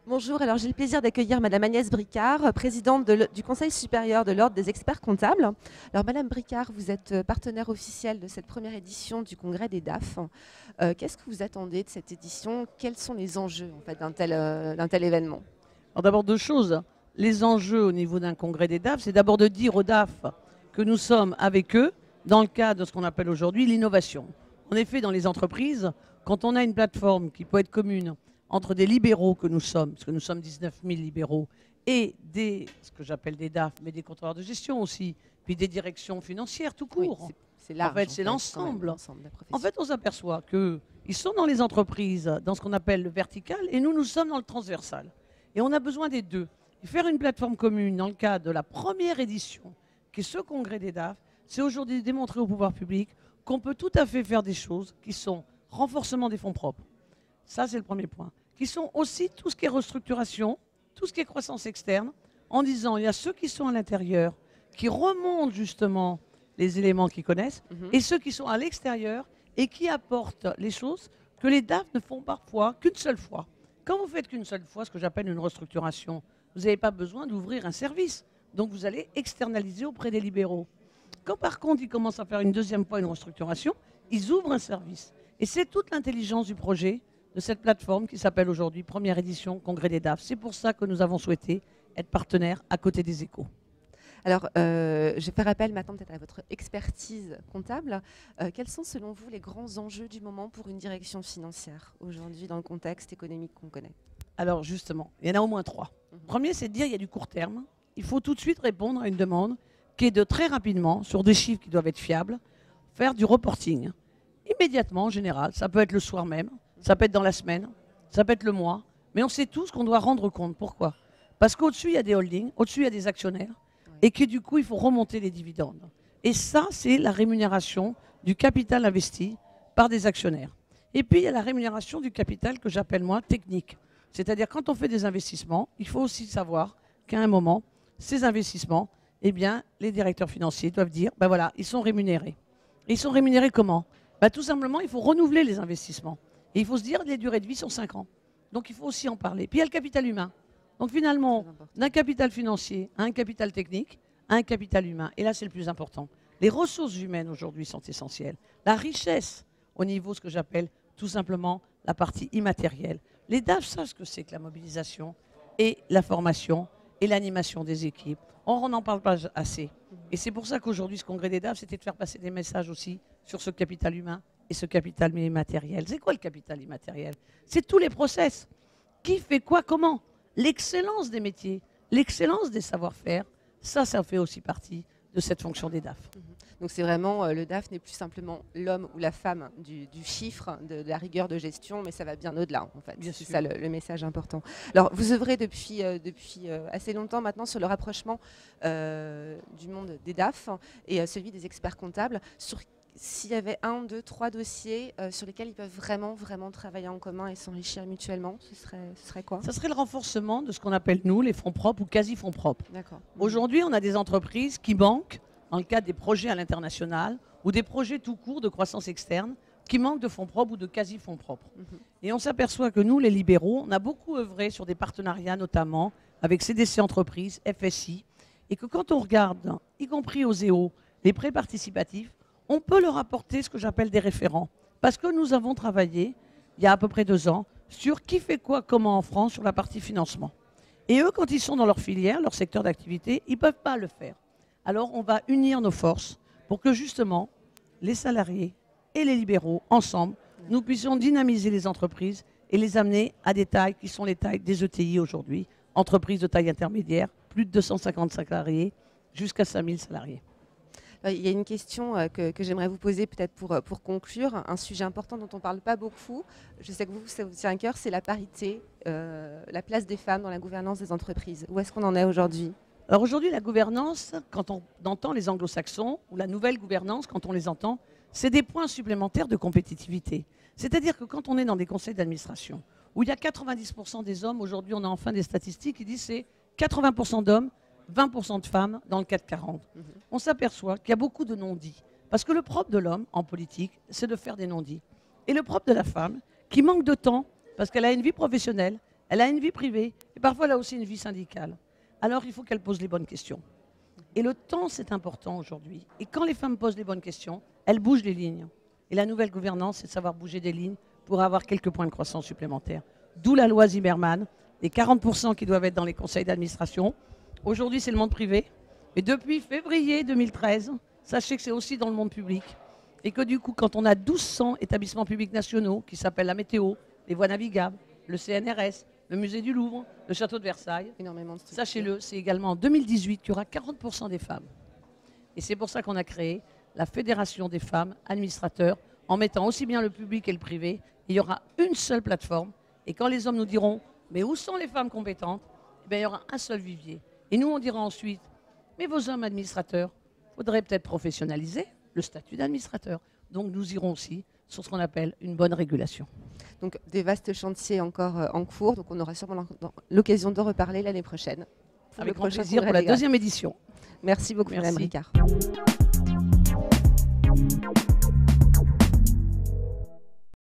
Bonjour, alors j'ai le plaisir d'accueillir Madame Agnès Bricard, présidente du Conseil supérieur de l'Ordre des experts comptables. Alors Madame Bricard, vous êtes partenaire officielle de cette première édition du Congrès des DAF. Qu'est-ce que vous attendez de cette édition? Quels sont les enjeux en fait, d'un tel événement? Alors d'abord deux choses. Les enjeux au niveau d'un congrès des DAF, c'est d'abord de dire aux DAF que nous sommes avec eux dans le cadre de ce qu'on appelle aujourd'hui l'innovation. En effet, dans les entreprises, quand on a une plateforme qui peut être commune entre des libéraux que nous sommes, parce que nous sommes 19 000 libéraux, et ce que j'appelle des DAF, mais des contrôleurs de gestion aussi, puis des directions financières tout court. Oui, c'est large. En fait, c'est l'ensemble. En fait, on s'aperçoit qu'ils sont dans les entreprises, dans ce qu'on appelle le vertical, et nous sommes dans le transversal. Et on a besoin des deux. Et faire une plateforme commune dans le cadre de la première édition, qui est ce congrès des DAF, c'est aujourd'hui démontrer au pouvoir public qu'on peut tout à fait faire des choses qui sont renforcement des fonds propres. Ça, c'est le premier point. Qui sont aussi tout ce qui est restructuration, tout ce qui est croissance externe, en disant il y a ceux qui sont à l'intérieur, qui remontent justement les éléments qu'ils connaissent, et ceux qui sont à l'extérieur et qui apportent les choses que les DAF ne font parfois qu'une seule fois. Quand vous faites qu'une seule fois, ce que j'appelle une restructuration, vous n'avez pas besoin d'ouvrir un service. Donc vous allez externaliser auprès des libéraux. Quand par contre ils commencent à faire une deuxième fois une restructuration, ils ouvrent un service. Et c'est toute l'intelligence du projet de cette plateforme qui s'appelle aujourd'hui Première édition Congrès des DAF. C'est pour ça que nous avons souhaité être partenaires à côté des Échos. Alors, je fais appel maintenant peut-être à votre expertise comptable. Quels sont selon vous les grands enjeux du moment pour une direction financière aujourd'hui dans le contexte économique qu'on connaît? Alors justement, il y en a au moins trois. Premier, c'est de dire qu'il y a du court terme. Il faut tout de suite répondre à une demande qui est de très rapidement, sur des chiffres qui doivent être fiables, faire du reporting. Immédiatement, en général, ça peut être le soir même, ça peut être dans la semaine, ça peut être le mois, mais on sait tous qu'on doit rendre compte. Pourquoi? Parce qu'au-dessus, il y a des holdings, au-dessus, il y a des actionnaires, et que du coup, il faut remonter les dividendes. Et ça, c'est la rémunération du capital investi par des actionnaires. Et puis, il y a la rémunération du capital que j'appelle, moi, technique. C'est-à-dire, quand on fait des investissements, il faut aussi savoir qu'à un moment, ces investissements, eh bien, les directeurs financiers doivent dire, ben voilà, ils sont rémunérés. Et ils sont rémunérés comment? Ben, tout simplement, il faut renouveler les investissements. Et il faut se dire, les durées de vie sont 5 ans. Donc, il faut aussi en parler. Puis, il y a le capital humain. Donc, finalement, d'un capital financier à un capital technique, à un capital humain. Et là, c'est le plus important. Les ressources humaines, aujourd'hui, sont essentielles. La richesse, au niveau, ce que j'appelle tout simplement la partie immatérielle. Les DAF savent ce que c'est que la mobilisation et la formation et l'animation des équipes. Or, on n'en parle pas assez. Et c'est pour ça qu'aujourd'hui, ce congrès des DAF, c'était de faire passer des messages aussi sur ce capital humain et ce capital immatériel. C'est quoi le capital immatériel? C'est tous les process. Qui fait quoi, comment? L'excellence des métiers, l'excellence des savoir-faire, ça fait aussi partie de cette fonction des DAF. Donc c'est vraiment, le DAF n'est plus simplement l'homme ou la femme du chiffre, de la rigueur de gestion, mais ça va bien au-delà en fait. C'est ça le message important. Alors vous œuvrez depuis assez longtemps maintenant sur le rapprochement du monde des DAF et celui des experts comptables. S'il y avait 1, 2, 3 dossiers sur lesquels ils peuvent vraiment travailler en commun et s'enrichir mutuellement, ce serait quoi? Ça serait le renforcement de ce qu'on appelle nous les fonds propres ou quasi-fonds propres. Aujourd'hui, on a des entreprises qui manquent, dans le cadre des projets à l'international ou des projets tout court de croissance externe, qui manquent de fonds propres ou de quasi-fonds propres. Et on s'aperçoit que nous, les libéraux, on a beaucoup œuvré sur des partenariats, notamment avec CDC Entreprises, FSI, et que quand on regarde, y compris aux EO, les prêts participatifs, on peut leur apporter ce que j'appelle des référents. Parce que nous avons travaillé, il y a à peu près 2 ans, sur qui fait quoi, comment en France, sur la partie financement. Et eux, quand ils sont dans leur filière, leur secteur d'activité, ils ne peuvent pas le faire. Alors, on va unir nos forces pour que, justement, les salariés et les libéraux, ensemble, nous puissions dynamiser les entreprises et les amener à des tailles qui sont les tailles des ETI aujourd'hui, entreprises de taille intermédiaire, plus de 250 salariés, jusqu'à 5000 salariés. Il y a une question que j'aimerais vous poser peut-être pour conclure, un sujet important dont on ne parle pas beaucoup, je sais que vous, ça vous tient à cœur, c'est la parité, la place des femmes dans la gouvernance des entreprises. Où est-ce qu'on en est aujourd'hui? Alors aujourd'hui, la gouvernance, quand on entend les anglo-saxons, ou la nouvelle gouvernance, quand on les entend, c'est des points supplémentaires de compétitivité. C'est-à-dire que quand on est dans des conseils d'administration, où il y a 90% des hommes, aujourd'hui on a enfin des statistiques qui disent c'est 80% d'hommes, 20% de femmes dans le CAC 40. On s'aperçoit qu'il y a beaucoup de non-dits. Parce que le propre de l'homme en politique, c'est de faire des non-dits. Et le propre de la femme, qui manque de temps, parce qu'elle a une vie professionnelle, elle a une vie privée, et parfois elle a aussi une vie syndicale. Alors il faut qu'elle pose les bonnes questions. Et le temps, c'est important aujourd'hui. Et quand les femmes posent les bonnes questions, elles bougent les lignes. Et la nouvelle gouvernance, c'est de savoir bouger des lignes pour avoir quelques points de croissance supplémentaires. D'où la loi Zimmermann, les 40% qui doivent être dans les conseils d'administration. Aujourd'hui, c'est le monde privé. Mais depuis février 2013, sachez que c'est aussi dans le monde public. Et que du coup, quand on a 1200 établissements publics nationaux qui s'appellent la météo, les voies navigables, le CNRS, le musée du Louvre, le château de Versailles, sachez-le, c'est également en 2018 qu'il y aura 40% des femmes. Et c'est pour ça qu'on a créé la Fédération des femmes administrateurs, en mettant aussi bien le public et le privé. Il y aura une seule plateforme. Et quand les hommes nous diront « mais où sont les femmes compétentes ?» Eh bien, il y aura un seul vivier. Et nous, on dira ensuite « mais vos hommes administrateurs, il faudrait peut-être professionnaliser le statut d'administrateur. » Donc nous irons aussi sur ce qu'on appelle une bonne régulation. Donc des vastes chantiers encore en cours, donc on aura sûrement l'occasion de reparler l'année prochaine. Avec grand plaisir pour la deuxième édition. Merci beaucoup, Madame Ricard.